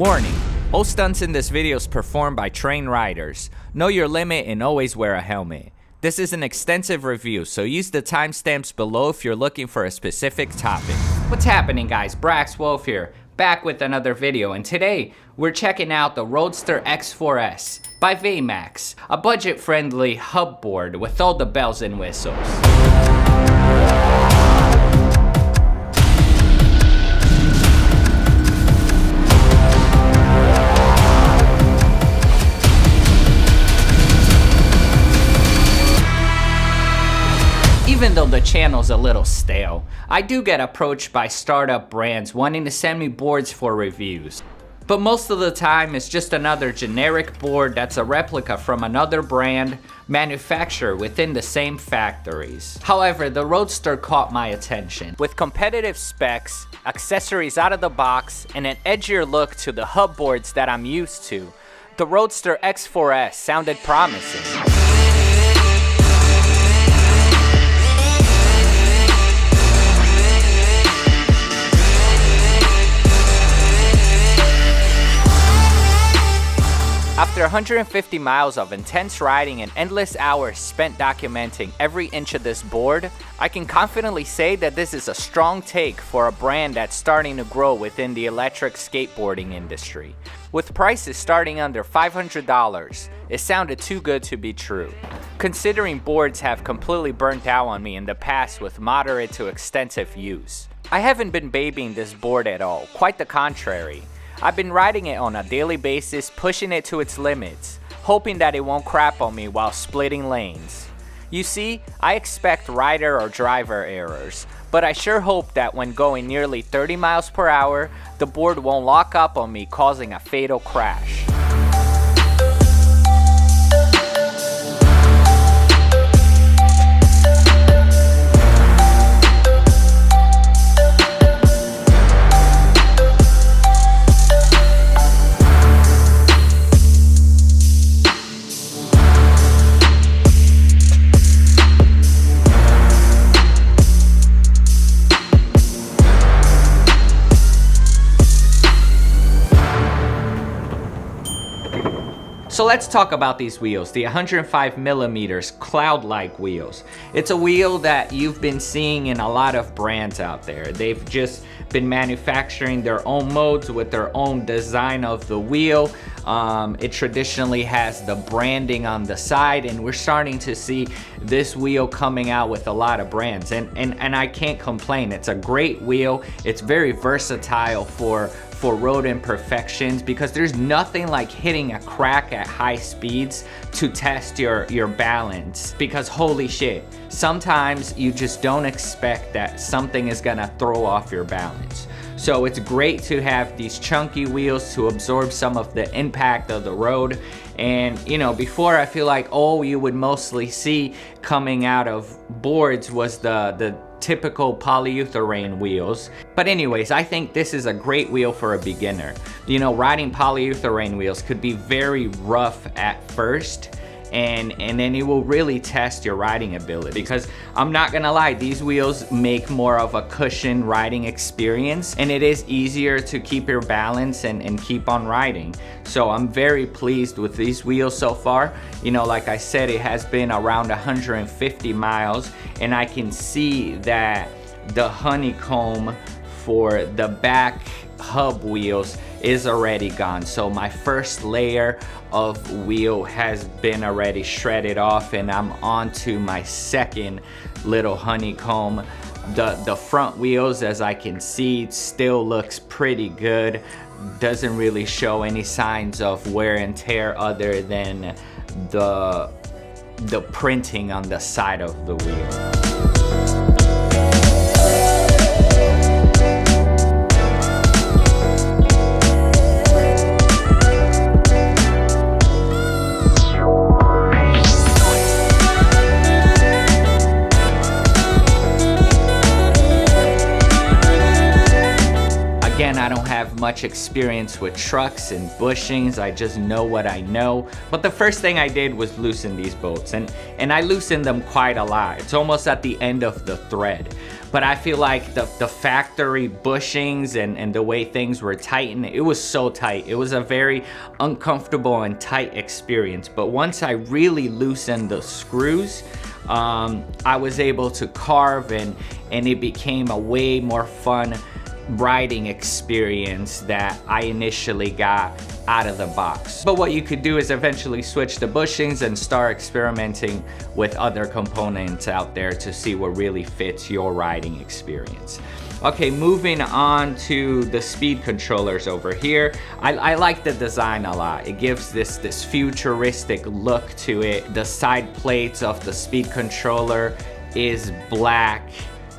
Warning, all stunts in this video is performed by trained riders. Know your limit and always wear a helmet. This is an extensive review, so use the timestamps below if you're looking for a specific topic. What's happening, guys? Brax Wolf here, back with another video, and today we're checking out the Roadster X4S by Veymax, a budget-friendly hub board with all the bells and whistles. Even though the channel's a little stale, I do get approached by startup brands wanting to send me boards for reviews. But most of the time, it's just another generic board that's a replica from another brand manufactured within the same factories. However, the Roadster caught my attention. With competitive specs, accessories out of the box, and an edgier look to the hub boards that I'm used to, the Roadster X4S sounded promising. After 150 miles of intense riding and endless hours spent documenting every inch of this board, I can confidently say that this is a strong take for a brand that's starting to grow within the electric skateboarding industry. With prices starting under $500, it sounded too good to be true. Considering boards have completely burnt out on me in the past with moderate to extensive use. I haven't been babying this board at all, quite the contrary. I've been riding it on a daily basis, pushing it to its limits, hoping that it won't crap on me while splitting lanes. You see, I expect rider or driver errors, but I sure hope that when going nearly 30 miles per hour, the board won't lock up on me, causing a fatal crash. So let's talk about these wheels, the 105 millimeters cloud-like wheels. It's a wheel that you've been seeing in a lot of brands out there. They've just been manufacturing their own modes with their own design of the wheel. It traditionally has the branding on the side, and we're starting to see this wheel coming out with a lot of brands, and I can't complain. It's a great wheel. It's very versatile for road imperfections, because there's nothing like hitting a crack at high speeds to test your balance, because holy shit, sometimes you just don't expect that something is gonna throw off your balance. So it's great to have these chunky wheels to absorb some of the impact of the road. And you know, before, I feel like all you would mostly see coming out of boards was the typical polyurethane wheels. But anyways, I think this is a great wheel for a beginner. You know, riding polyurethane wheels could be very rough at first, and then it will really test your riding ability, because I'm not gonna lie, these wheels make more of a cushion riding experience, and it is easier to keep your balance and keep on riding. So I'm very pleased with these wheels so far. You know, like I said, it has been around 150 miles, and I can see that the honeycomb for the back hub wheels is already gone. So my first layer of wheel has been already shredded off, and I'm on to my second little honeycomb. The front wheels, as I can see, still looks pretty good. Doesn't really show any signs of wear and tear other than the printing on the side of the wheel. Again, I don't have much experience with trucks and bushings. I just know what I know. But the first thing I did was loosen these bolts, and I loosened them quite a lot. It's almost at the end of the thread. but I feel like the factory bushings and the way things were tightened, it was so tight. It was a very uncomfortable and tight experience. But once I really loosened the screws, I was able to carve, and it became a way more fun riding experience that I initially got out of the box. But what you could do is eventually switch the bushings and start experimenting with other components out there to see what really fits your riding experience. Okay, moving on to the speed controllers over here. I like the design a lot. It gives this futuristic look to it. The side plates of the speed controller is black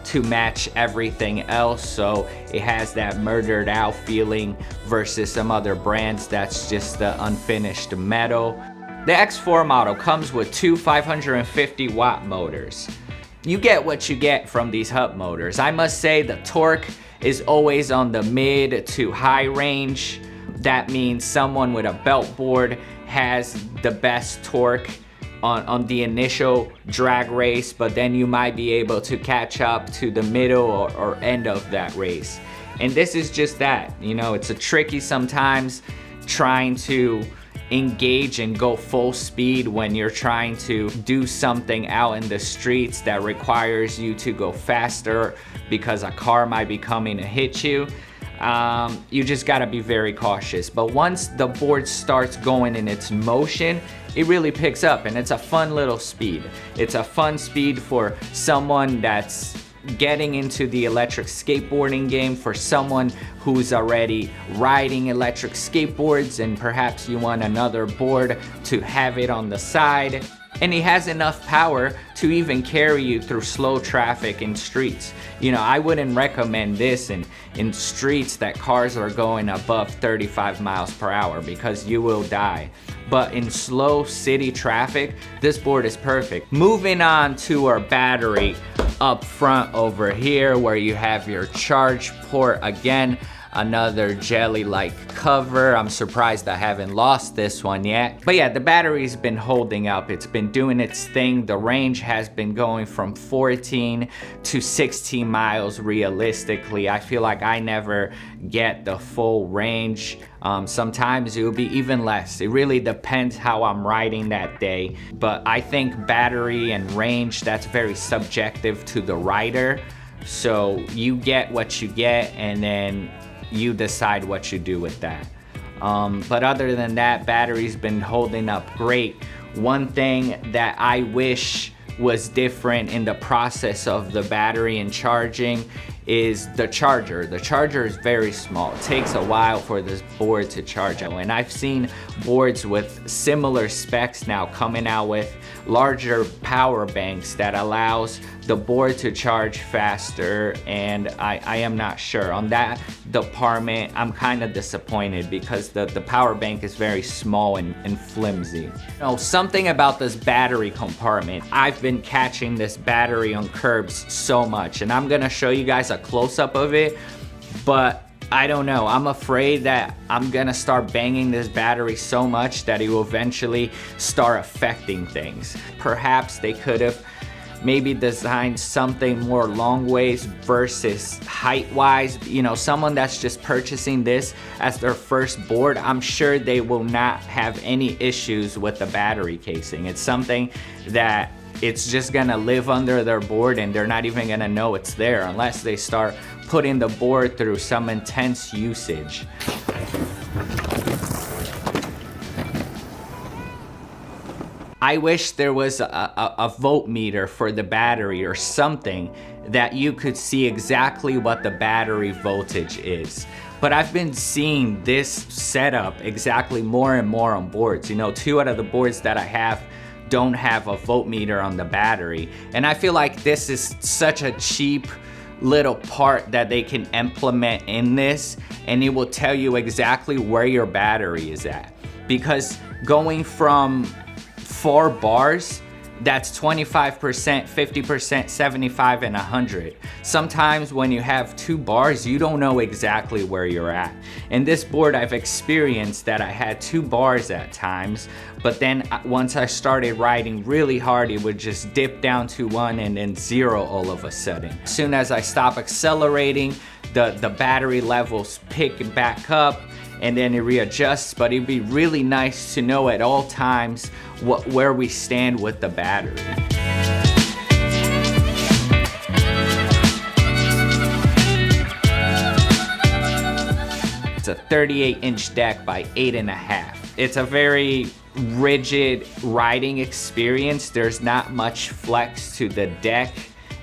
to match everything else, so it has that murdered out feeling versus some other brands that's just the unfinished metal. The X4 model comes with two 550 watt motors. You get what you get from these hub motors. I must say the torque is always on the mid to high range. That means someone with a belt board has the best torque on the initial drag race, but then you might be able to catch up to the middle or end of that race. And this is just that, you know, it's a tricky sometimes trying to engage and go full speed when you're trying to do something out in the streets that requires you to go faster because a car might be coming to hit you. You just gotta be very cautious. But once the board starts going in its motion, it really picks up, and it's a fun little speed. It's a fun speed for someone that's getting into the electric skateboarding game, for someone who's already riding electric skateboards and perhaps you want another board to have it on the side. And it has enough power to even carry you through slow traffic in streets. You know, I wouldn't recommend this in streets that cars are going above 35 miles per hour because you will die. But in slow city traffic, this board is perfect. Moving on to our battery up front over here, where you have your charge port. Again, another jelly-like cover. I'm surprised I haven't lost this one yet. But yeah, the battery's been holding up. It's been doing its thing. The range has been going from 14 to 16 miles realistically. I feel like I never get the full range. Sometimes it will be even less. It really depends how I'm riding that day. But I think battery and range, that's very subjective to the rider. So you get what you get, and then you decide what you do with that. But other than that, battery's been holding up great. One thing that I wish was different in the process of the battery and charging is the charger. The charger is very small. It takes a while for this board to charge. And I've seen boards with similar specs now coming out with larger power banks that allows the board to charge faster, and I am not sure. On that department, I'm kind of disappointed because the power bank is very small and flimsy. You know, something about this battery compartment, I've been catching this battery on curbs so much, and I'm gonna show you guys a close-up of it, but I don't know. I'm afraid that I'm gonna start banging this battery so much that it will eventually start affecting things. Perhaps they could have maybe designed something more long ways versus height wise. You know, someone that's just purchasing this as their first board, I'm sure they will not have any issues with the battery casing. It's something that it's just gonna live under their board and they're not even gonna know it's there unless they start putting the board through some intense usage. I wish there was a voltmeter for the battery or something that you could see exactly what the battery voltage is. But I've been seeing this setup exactly more and more on boards. You know, 2 out of the boards that I have don't have a voltmeter on the battery. And I feel like this is such a cheap little part that they can implement in this, and it will tell you exactly where your battery is at. Because going from 4 bars That's 25%, 50%, 75, and 100. Sometimes when you have 2 bars, you don't know exactly where you're at. In this board, I've experienced that I had 2 bars at times, but then once I started riding really hard, it would just dip down to 1 and then 0 all of a sudden. As soon as I stop accelerating, the battery levels pick back up, and then it readjusts. But it'd be really nice to know at all times where we stand with the battery. It's a 38-inch deck by 8.5. It's a very rigid riding experience. There's not much flex to the deck.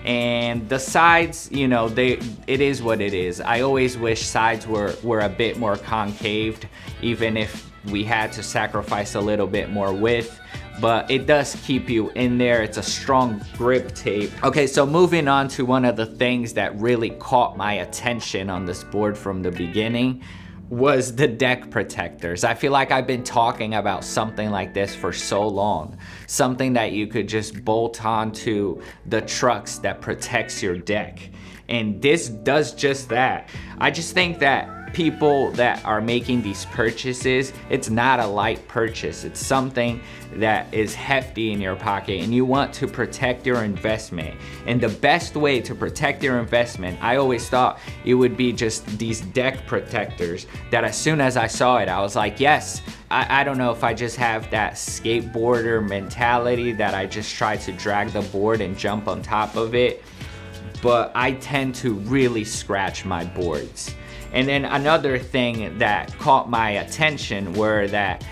And the sides, you know, it is what it is. I always wish sides were a bit more concaved, even if we had to sacrifice a little bit more width, but it does keep you in there. It's a strong grip tape. Okay, so moving on to one of the things that really caught my attention on this board from the beginning was the deck protectors. I feel like I've been talking about something like this for so long. Something that you could just bolt onto the trucks that protects your deck. And this does just that. I just think that people that are making these purchases, it's not a light purchase. It's something that is hefty in your pocket, and you want to protect your investment. And the best way to protect your investment, I always thought it would be just these deck protectors that as soon as I saw it, I was like, yes. I don't know if I just have that skateboarder mentality that I just try to drag the board and jump on top of it, but I tend to really scratch my boards. And then another thing that caught my attention were that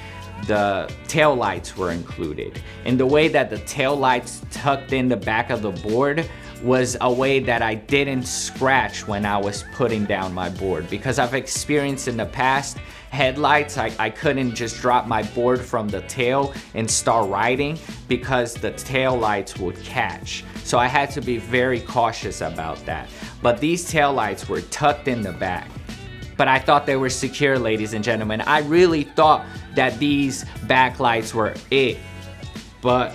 the tail lights were included. And the way that the tail lights tucked in the back of the board was a way that I didn't scratch when I was putting down my board. Because I've experienced in the past, headlights, I couldn't just drop my board from the tail and start riding because the tail lights would catch. So I had to be very cautious about that. But these tail lights were tucked in the back. But I thought they were secure, ladies and gentlemen. I really thought that these backlights were it, but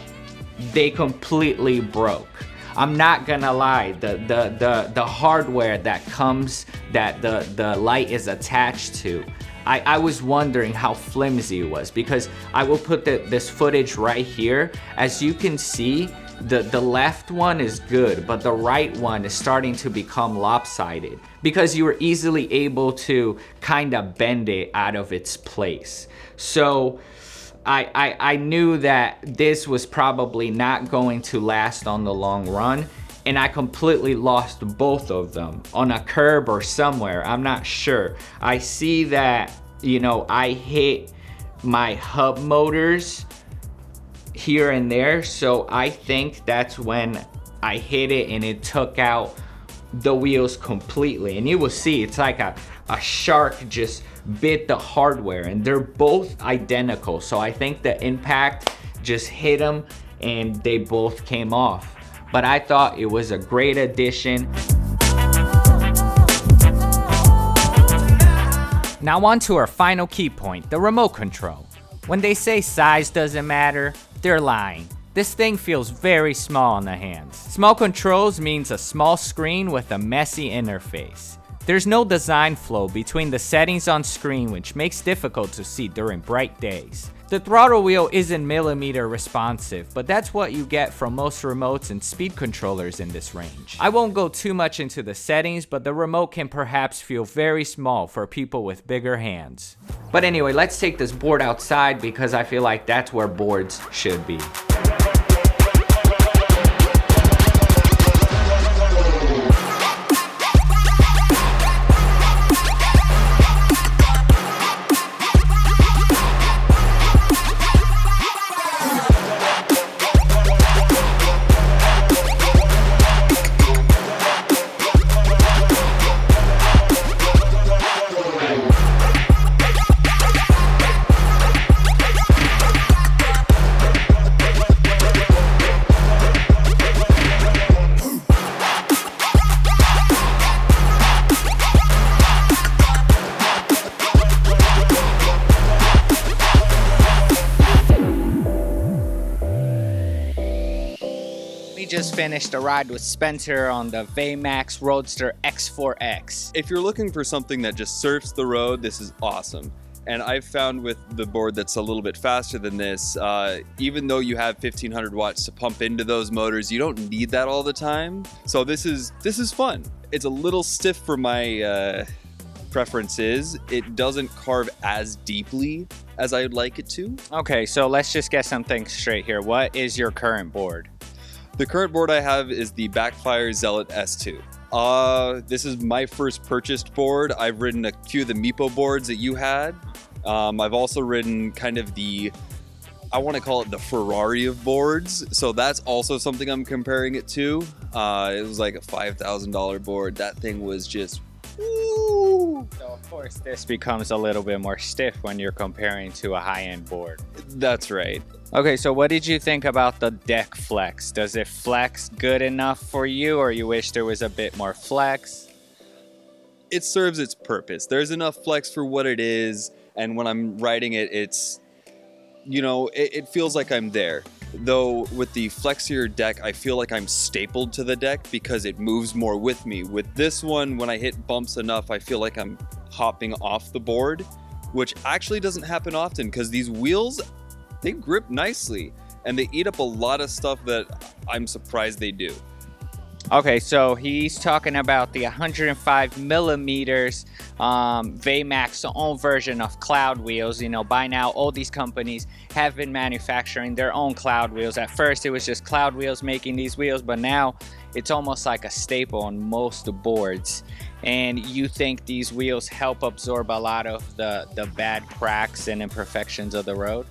they completely broke. I'm not gonna lie, the hardware that comes, that the light is attached to, I was wondering how flimsy it was, because I will put this footage right here. As you can see, the left one is good, but the right one is starting to become lopsided because you were easily able to kind of bend it out of its place. So I knew that this was probably not going to last on the long run, and I completely lost both of them on a curb or somewhere. I'm not sure. I see that, you know, I hit my hub motors here and there, so I think that's when I hit it and it took out the wheels completely. And you will see it's like a shark just bit the hardware, and they're both identical. So I think the impact just hit them and they both came off. But I thought it was a great addition. Now on to our final key point, the remote control. When they say size doesn't matter, they're lying. This thing feels very small in the hands. Small controls means a small screen with a messy interface. There's no design flow between the settings on screen, which makes it difficult to see during bright days. The throttle wheel isn't millimeter responsive, but that's what you get from most remotes and speed controllers in this range. I won't go too much into the settings, but the remote can perhaps feel very small for people with bigger hands. But anyway, let's take this board outside because I feel like that's where boards should be. just finished a ride with Spencer on the Veymax Roadster X4S. If you're looking for something that just surfs the road, this is awesome. And I've found with the board that's a little bit faster than this, even though you have 1500 watts to pump into those motors, you don't need that all the time. So this is fun. It's a little stiff for my preferences. It doesn't carve as deeply as I'd like it to. Okay, so let's just get something straight here. What is your current board? The current board I have is the Backfire Zealot S2. This is my first purchased board. I've ridden a few of the Meepo boards that you had. I've also ridden kind of I want to call it the Ferrari of boards. So that's also something I'm comparing it to. It was like a $5,000 board. That thing was just, woo! So of course this becomes a little bit more stiff when you're comparing to a high-end board. That's right. Okay, so what did you think about the deck flex? Does it flex good enough for you, or you wish there was a bit more flex? It serves its purpose. There's enough flex for what it is, and when I'm riding it, it's, you know, it feels like I'm there. Though with the flexier deck, I feel like I'm stapled to the deck because it moves more with me. With this one, when I hit bumps enough, I feel like I'm hopping off the board, which actually doesn't happen often because these wheels, they grip nicely and they eat up a lot of stuff that I'm surprised they do. Okay, so he's talking about the 105 millimeters Veymax own version of cloud wheels. You know, by now all these companies have been manufacturing their own cloud wheels. At first it was just cloud wheels making these wheels, but now it's almost like a staple on most boards. And you think these wheels help absorb a lot of the bad cracks and imperfections of the road?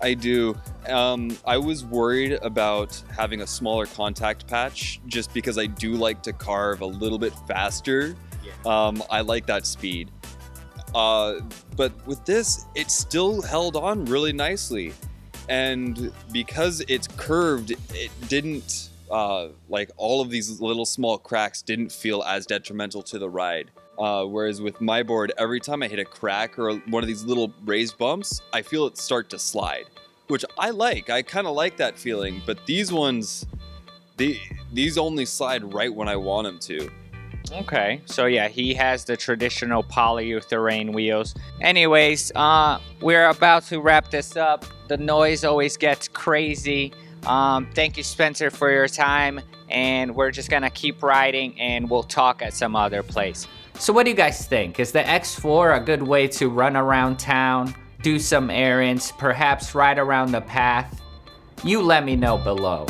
I do. I was worried about having a smaller contact patch just because I do like to carve a little bit faster. Yeah. I like that speed. But with this, it still held on really nicely. And because it's curved, it didn't, like all of these little small cracks didn't feel as detrimental to the ride. Whereas with my board, every time I hit a crack or one of these little raised bumps, I feel it start to slide, which I like. I kind of like that feeling, but these ones, these only slide right when I want them to. Okay, so yeah, he has the traditional polyurethane wheels. Anyways, we're about to wrap this up. The noise always gets crazy. Thank you, Spencer, for your time, and we're just gonna keep riding and we'll talk at some other place. So what do you guys think? Is the X4 a good way to run around town, do some errands, perhaps ride around the path? You let me know below.